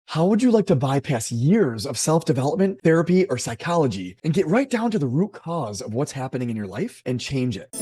How would you like to bypass years of self-development, therapy, or psychology and get right down to the root cause of what's happening in your life and change it?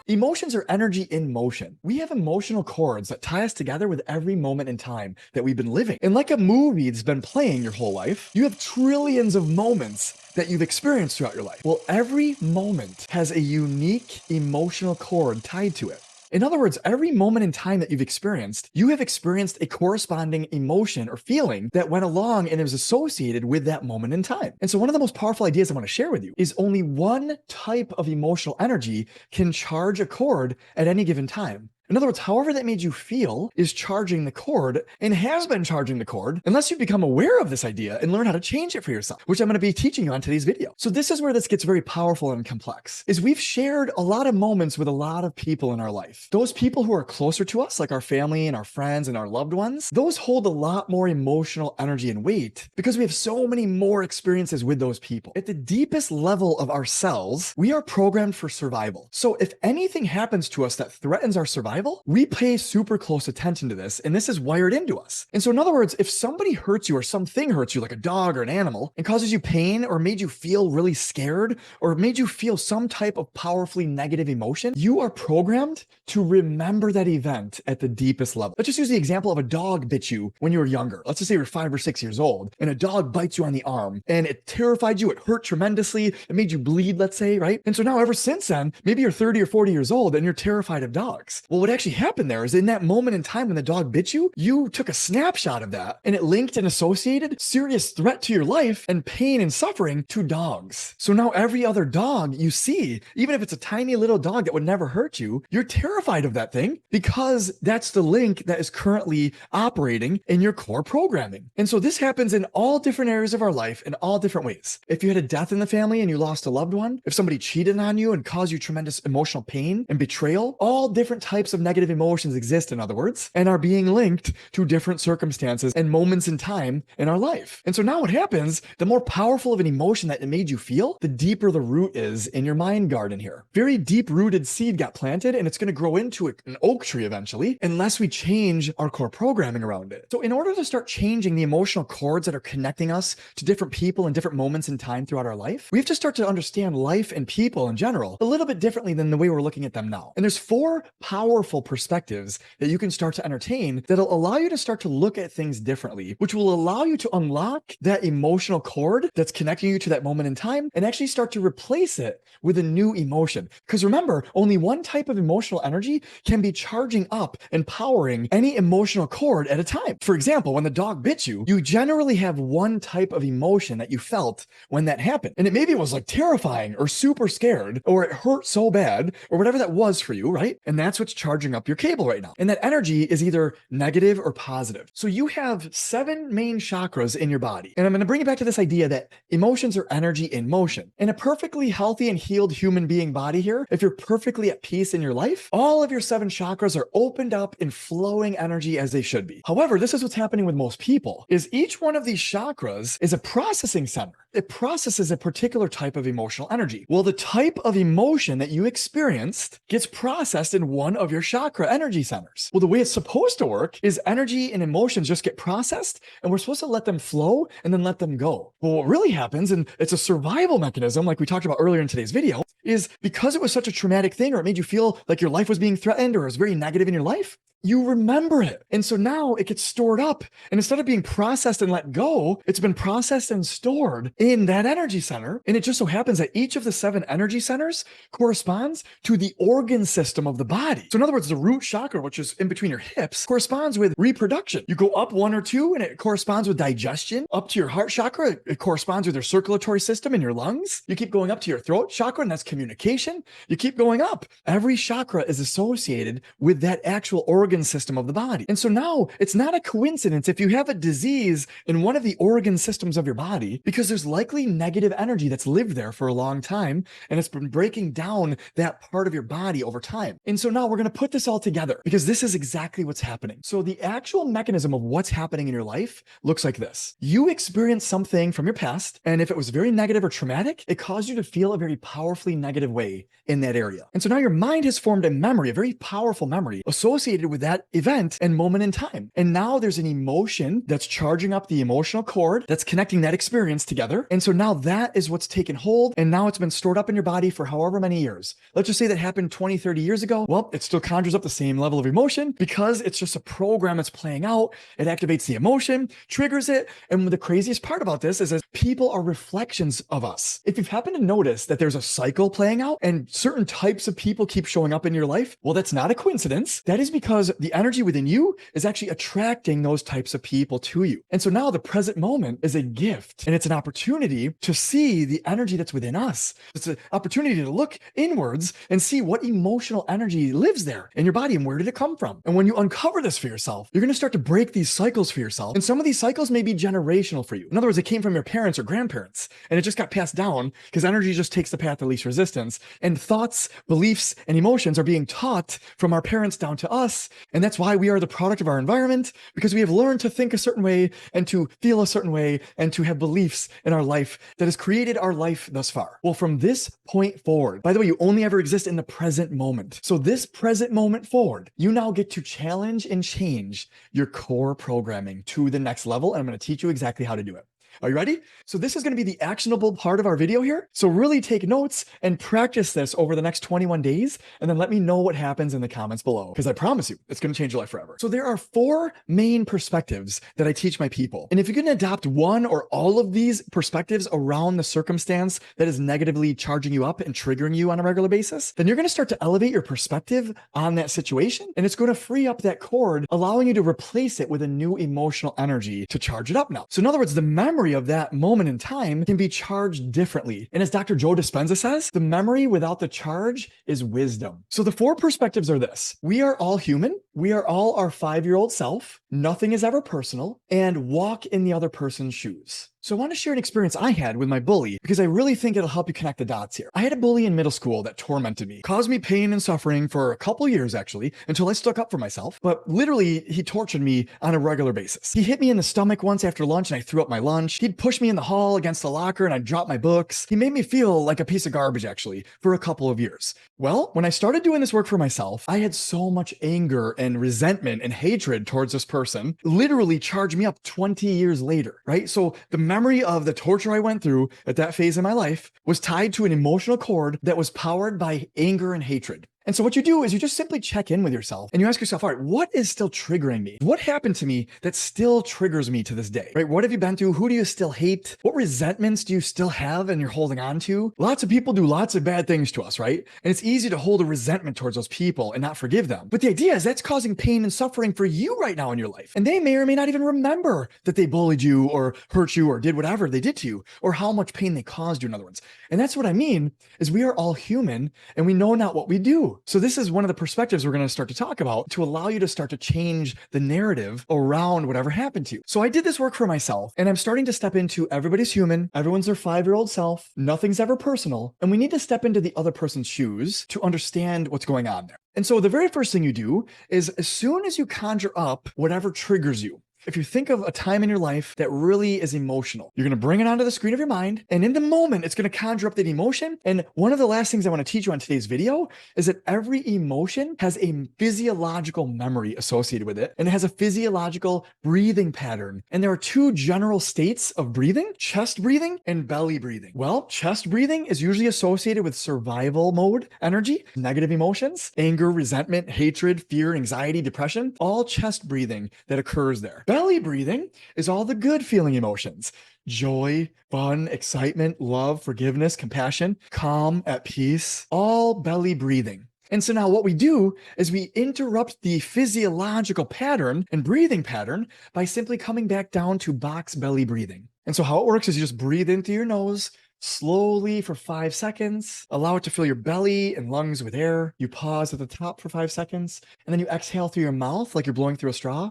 Emotions are energy in motion. We have emotional cords that tie us together with every moment in time that we've been living. And like a movie that's been playing your whole life, you have trillions of moments that you've experienced throughout your life. Well, every moment has a unique emotional cord tied to it. In other words, every moment in time that you've experienced, you have experienced a corresponding emotion or feeling that went along and is associated with that moment in time. And so one of the most powerful ideas I want to share with you is only one type of emotional energy can charge a cord at any given time. In other words, however that made you feel is charging the cord and has been charging the cord unless you become aware of this idea and learn how to change it for yourself, which I'm going to be teaching you on today's video. So this is where this gets very powerful and complex, is we've shared a lot of moments with a lot of people in our life. Those people who are closer to us, like our family and our friends and our loved ones, those hold a lot more emotional energy and weight because we have so many more experiences with those people. At the deepest level of ourselves, we are programmed for survival. So if anything happens to us that threatens our survival, we pay super close attention to this, and this is wired into us. And so in other words, if somebody hurts you or something hurts you, like a dog or an animal, and causes you pain or made you feel really scared or made you feel some type of powerfully negative emotion, you are programmed to remember that event at the deepest level. Let's just use the example of a dog bit you when you were younger. Let's just say you're 5 or 6 years old and a dog bites you on the arm and it terrified you, it hurt tremendously, it made you bleed, let's say, right? And so now ever since then, maybe you're 30 or 40 years old and you're terrified of dogs. Well, what actually happened there is in that moment in time when the dog bit you, you took a snapshot of that and it linked and associated serious threat to your life and pain and suffering to dogs. So now every other dog you see, even if it's a tiny little dog that would never hurt you, you're terrified of that thing because that's the link that is currently operating in your core programming. And so this happens in all different areas of our life in all different ways. If you had a death in the family and you lost a loved one, if somebody cheated on you and caused you tremendous emotional pain and betrayal, all different types of negative emotions exist, in other words, and are being linked to different circumstances and moments in time in our life. And so now what happens, the more powerful of an emotion that it made you feel, the deeper the root is in your mind garden here. Very deep rooted seed got planted and it's going to grow into an oak tree eventually, unless we change our core programming around it. So in order to start changing the emotional cords that are connecting us to different people and different moments in time throughout our life, we have to start to understand life and people in general a little bit differently than the way we're looking at them now. And there's 4 powerful perspectives that you can start to entertain that'll allow you to start to look at things differently, which will allow you to unlock that emotional cord that's connecting you to that moment in time and actually start to replace it with a new emotion. Because remember, only one type of emotional energy can be charging up and powering any emotional cord at a time. For example, when the dog bit you, you generally have one type of emotion that you felt when that happened. And maybe it was like terrifying or super scared, or it hurt so bad, or whatever that was for you, right? And that's what's charging up your cable right now. And that energy is either negative or positive. So you have 7 main chakras in your body. And I'm going to bring it back to this idea that emotions are energy in motion. In a perfectly healthy and healed human being body here, if you're perfectly at peace in your life, all of your 7 chakras are opened up in flowing energy as they should be. However, this is what's happening with most people, is each one of these chakras is a processing center. It processes a particular type of emotional energy. Well, the type of emotion that you experienced gets processed in one of your chakra energy centers. Well, the way it's supposed to work is energy and emotions just get processed and we're supposed to let them flow and then let them go. Well, what really happens, and it's a survival mechanism like we talked about earlier in today's video, is because it was such a traumatic thing or it made you feel like your life was being threatened or it was very negative in your life, you remember it. And so now it gets stored up. And instead of being processed and let go, it's been processed and stored in that energy center. And it just so happens that each of the 7 energy centers corresponds to the organ system of the body. So in other words, the root chakra, which is in between your hips, corresponds with reproduction. You go up 1 or 2 and it corresponds with digestion. Up to your heart chakra, it corresponds with your circulatory system in your lungs. You keep going up to your throat chakra, and that's communication. You keep going up. Every chakra is associated with that actual organ system of the body. And so now it's not a coincidence if you have a disease in one of the organ systems of your body, because there's likely negative energy that's lived there for a long time and it's been breaking down that part of your body over time. And so now we're going to put this all together because this is exactly what's happening. So the actual mechanism of what's happening in your life looks like this. You experienced something from your past, and if it was very negative or traumatic, it caused you to feel a very powerfully negative way in that area. And so now your mind has formed a memory, a very powerful memory associated with that event and moment in time. And now there's an emotion that's charging up the emotional cord that's connecting that experience together. And so now that is what's taken hold, and now it's been stored up in your body for however many years. Let's just say that happened 20, 30 years ago. Well, it still conjures up the same level of emotion because it's just a program that's playing out. It activates the emotion, triggers it. And the craziest part about this is that people are reflections of us. If you've happened to notice that there's a cycle playing out and certain types of people keep showing up in your life, well, that's not a coincidence. That is because the energy within you is actually attracting those types of people to you. And so now the present moment is a gift, and it's an opportunity to see the energy that's within us. It's an opportunity to look inwards and see what emotional energy lives there in your body and where did it come from. And when you uncover this for yourself, you're going to start to break these cycles for yourself. And some of these cycles may be generational for you. In other words, it came from your parents or grandparents, and it just got passed down because energy just takes the path of least resistance. And thoughts, beliefs, and emotions are being taught from our parents down to us. And that's why we are the product of our environment, because we have learned to think a certain way and to feel a certain way and to have beliefs in our life that has created our life thus far. Well, from this point forward, by the way, you only ever exist in the present moment. So this present moment forward, you now get to challenge and change your core programming to the next level. And I'm going to teach you exactly how to do it. Are you ready? So this is going to be the actionable part of our video here. So really take notes and practice this over the next 21 days. And then let me know what happens in the comments below, because I promise you, it's going to change your life forever. So there are 4 main perspectives that I teach my people. And if you can adopt one or all of these perspectives around the circumstance that is negatively charging you up and triggering you on a regular basis, then you're going to start to elevate your perspective on that situation. And it's going to free up that cord, allowing you to replace it with a new emotional energy to charge it up now. So in other words, the memory of that moment in time can be charged differently. And as Dr. Joe Dispenza says, the memory without the charge is wisdom. So the 4 perspectives are this: we are all human. We are all our 5-year-old self. Nothing is ever personal, and walk in the other person's shoes. So I want to share an experience I had with my bully because I really think it'll help you connect the dots here. I had a bully in middle school that tormented me, caused me pain and suffering for a couple years actually, until I stuck up for myself. But literally, he tortured me on a regular basis. He hit me in the stomach once after lunch and I threw up my lunch. He'd push me in the hall against the locker and I'd drop my books. He made me feel like a piece of garbage actually for a couple of years. Well, when I started doing this work for myself, I had so much anger and resentment and hatred towards this person, literally charged me up 20 years later, right? So the memory of the torture I went through at that phase in my life was tied to an emotional cord that was powered by anger and hatred. And so what you do is you just simply check in with yourself and you ask yourself, all right, what is still triggering me? What happened to me that still triggers me to this day, right? What have you been through? Who do you still hate? What resentments do you still have and you're holding on to? Lots of people do lots of bad things to us, right? And it's easy to hold a resentment towards those people and not forgive them. But the idea is that's causing pain and suffering for you right now in your life. And they may or may not even remember that they bullied you or hurt you or did whatever they did to you or how much pain they caused you, in other words. And that's what I mean is we are all human and we know not what we do. So this is one of the perspectives we're going to start to talk about to allow you to start to change the narrative around whatever happened to you. So I did this work for myself and I'm starting to step into everybody's human. Everyone's their 5-year-old self. Nothing's ever personal. And we need to step into the other person's shoes to understand what's going on there. And so the very first thing you do is as soon as you conjure up whatever triggers you, if you think of a time in your life that really is emotional, you're going to bring it onto the screen of your mind. And in the moment, it's going to conjure up that emotion. And one of the last things I want to teach you on today's video is that every emotion has a physiological memory associated with it. And it has a physiological breathing pattern. And there are 2 general states of breathing: chest breathing and belly breathing. Well, chest breathing is usually associated with survival mode energy, negative emotions, anger, resentment, hatred, fear, anxiety, depression, all chest breathing that occurs there. Belly breathing is all the good feeling emotions: joy, fun, excitement, love, forgiveness, compassion, calm, at peace, all belly breathing. And so now what we do is we interrupt the physiological pattern and breathing pattern by simply coming back down to box belly breathing. And so how it works is you just breathe in through your nose slowly for 5 seconds, allow it to fill your belly and lungs with air. You pause at the top for 5 seconds, and then you exhale through your mouth like you're blowing through a straw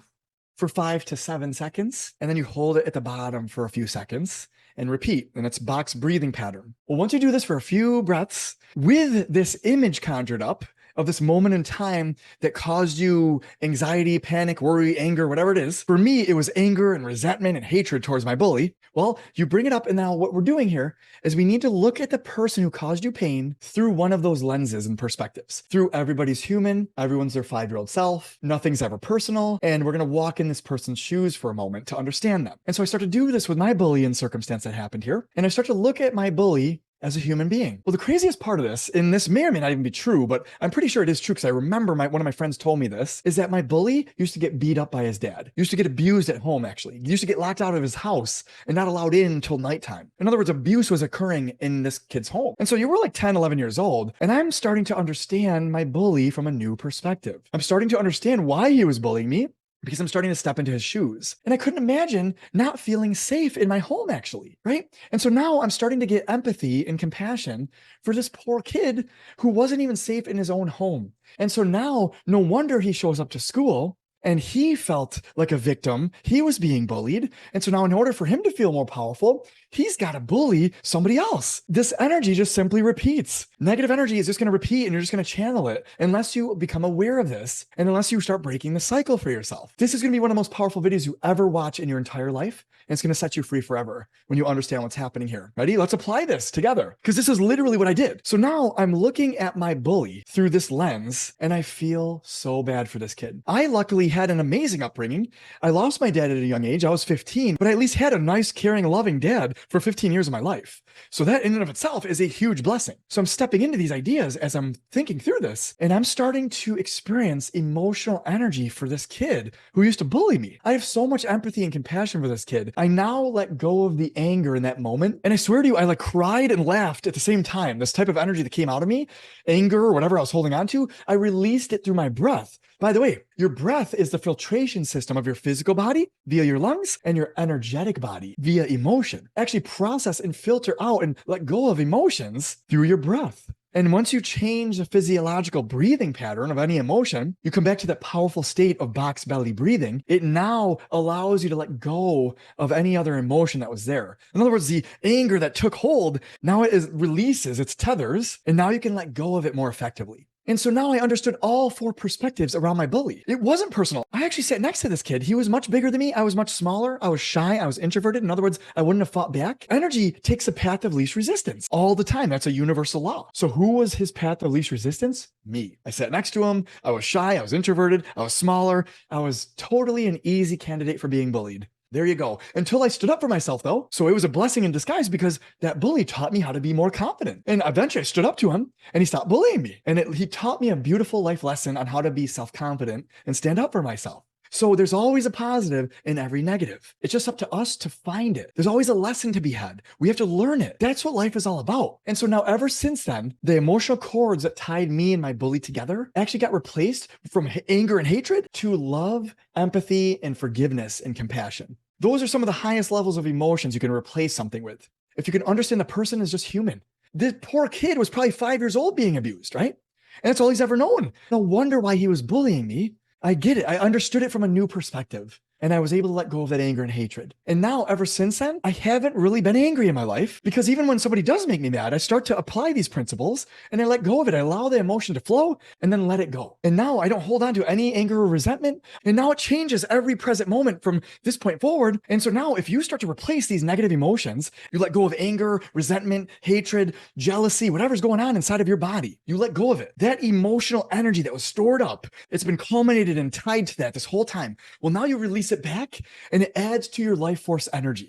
for 5 to 7 seconds, and then you hold it at the bottom for a few seconds and repeat. And it's box breathing pattern. Well, once you do this for a few breaths with this image conjured up of this moment in time that caused you anxiety, panic, worry, anger, whatever it is. For me, it was anger and resentment and hatred towards my bully. Well, you bring it up, and now what we're doing here is we need to look at the person who caused you pain through one of those lenses and perspectives. Through everybody's human, everyone's their 5-year-old self, nothing's ever personal, and we're going to walk in this person's shoes for a moment to understand them. And so I start to do this with my bully and circumstance that happened here, and I start to look at my bully as a human being. Well, the craziest part of this, and this may or may not even be true, but I'm pretty sure it is true because I remember one of my friends told me this, is that my bully used to get beat up by his dad, used to get abused at home, actually. He used to get locked out of his house and not allowed in until nighttime. In other words, abuse was occurring in this kid's home. And so you were like 10, 11 years old, and I'm starting to understand my bully from a new perspective. I'm starting to understand why he was bullying me, because I'm starting to step into his shoes. And I couldn't imagine not feeling safe in my home, actually, right? And so now I'm starting to get empathy and compassion for this poor kid who wasn't even safe in his own home. And so now, no wonder he shows up to school and he felt like a victim. He was being bullied. And so now, in order for him to feel more powerful, he's got to bully somebody else. This energy just simply repeats. Negative energy is just going to repeat, and you're just going to channel it unless you become aware of this and unless you start breaking the cycle for yourself. This is going to be one of the most powerful videos you ever watch in your entire life. And it's going to set you free forever when you understand what's happening here. Ready? Let's apply this together, because this is literally what I did. So now I'm looking at my bully through this lens, and I feel so bad for this kid. I luckily had an amazing upbringing. I lost my dad at a young age. I was 15, but I at least had a nice, caring, loving dad for 15 years of my life. So that in and of itself is a huge blessing. So I'm stepping into these ideas as I'm thinking through this, and I'm starting to experience emotional energy for this kid who used to bully me. I have so much empathy and compassion for this kid. I now let go of the anger in that moment. And I swear to you, I like cried and laughed at the same time. This type of energy that came out of me, anger or whatever I was holding on to, I released it through my breath. By the way, your breath is the filtration system of your physical body via your lungs and your energetic body via emotion. Actually process and filter out and let go of emotions through your breath. And once you change the physiological breathing pattern of any emotion, you come back to that powerful state of box belly breathing. It now allows you to let go of any other emotion that was there. In other words, the anger that took hold, now releases its tethers, and now you can let go of it more effectively. And so now I understood all 4 perspectives around my bully. It wasn't personal. I actually sat next to this kid. He was much bigger than me. I was much smaller. I was shy. I was introverted. In other words, I wouldn't have fought back. Energy takes a path of least resistance all the time. That's a universal law. So who was his path of least resistance? Me. I sat next to him. I was shy. I was introverted. I was smaller. I was totally an easy candidate for being bullied. There you go. Until I stood up for myself, though. So it was a blessing in disguise, because that bully taught me how to be more confident. And eventually I stood up to him and he stopped bullying me. And he taught me a beautiful life lesson on how to be self-confident and stand up for myself. So there's always a positive in every negative. It's just up to us to find it. There's always a lesson to be had. We have to learn it. That's what life is all about. And so now, ever since then, the emotional cords that tied me and my bully together actually got replaced from anger and hatred to love, empathy, and forgiveness and compassion. Those are some of the highest levels of emotions you can replace something with. If you can understand the person is just human. This poor kid was probably 5 years old being abused, right? And that's all he's ever known. No wonder why he was bullying me. I get it. I understood it from a new perspective. And I was able to let go of that anger and hatred. And now, ever since then, I haven't really been angry in my life, because even when somebody does make me mad, I start to apply these principles and I let go of it. I allow the emotion to flow and then let it go. And now I don't hold on to any anger or resentment. And now it changes every present moment from this point forward. And so now, if you start to replace these negative emotions, you let go of anger, resentment, hatred, jealousy, whatever's going on inside of your body, you let go of it. That emotional energy that was stored up, it's been culminated and tied to that this whole time. Well, now you release it back and it adds to your life force energy.